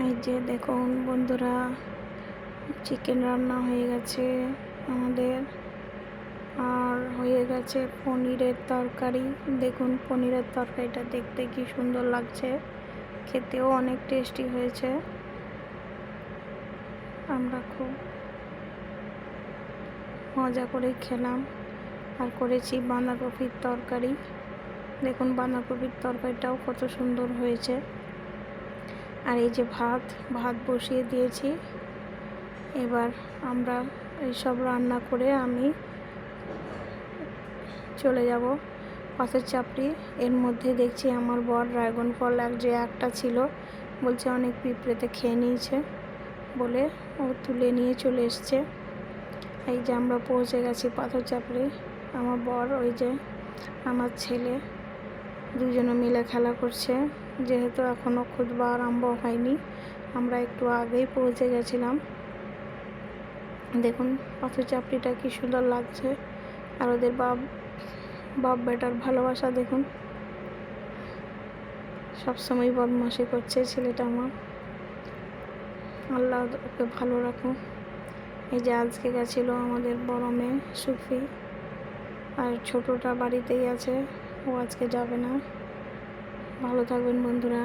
এই যে দেখুন বন্ধুরা, চিকেন রান্না হয়ে গেছে আমাদের। আর হয়ে গেছে পনিরের তরকারি। দেখুন পনিরের তরকারিটা দেখতে কি সুন্দর লাগছে, খেতেও অনেক টেস্টি হয়েছে। আমরা খুব মজা করে খেলাম। আর করেছি বাঁধাকপির তরকারি। দেখুন বাঁধাকপির তরকারিটাও কত সুন্দর হয়েছে। আর এই যে ভাত বসিয়ে দিয়েছি। এবার আমরা এইসব রান্না করে আমি চলে যাব পাথর চাপড়ি। এর মধ্যে দেখছি আমার বর ড্রাগন ফল একটা ছিল, বলছে অনেক পিঁপড়েতে খেয়ে নিয়েছে বলে ও তুলে নিয়ে চলে এসছে। এই যে আমরা পৌঁছে গেছি পাথর চাপড়ি। আমার বর, ওই যে আমার ছেলে, দুজনে মিলে খেলা করছে। যেহেতু এখনও খুদবা আরম্ভ হয়নি, আমরা একটু আগেই পৌঁছে গেছিলাম। দেখুন পাথর চাপড়িটা কি সুন্দর লাগছে। আর ওদের বাপ বেটার ভালোবাসা দেখুন, সবসময় বদমাশি করছে ছেলেটা আমার। আল্লাহ ওকে ভালো রাখুন। এই যে আজকে গেছিলো আমাদের বড় মেয়ে সুফি, আর ছোটটা বাড়িতেই আছে, ও আজকে যাবে না। ভালো থাকবেন বন্ধুরা।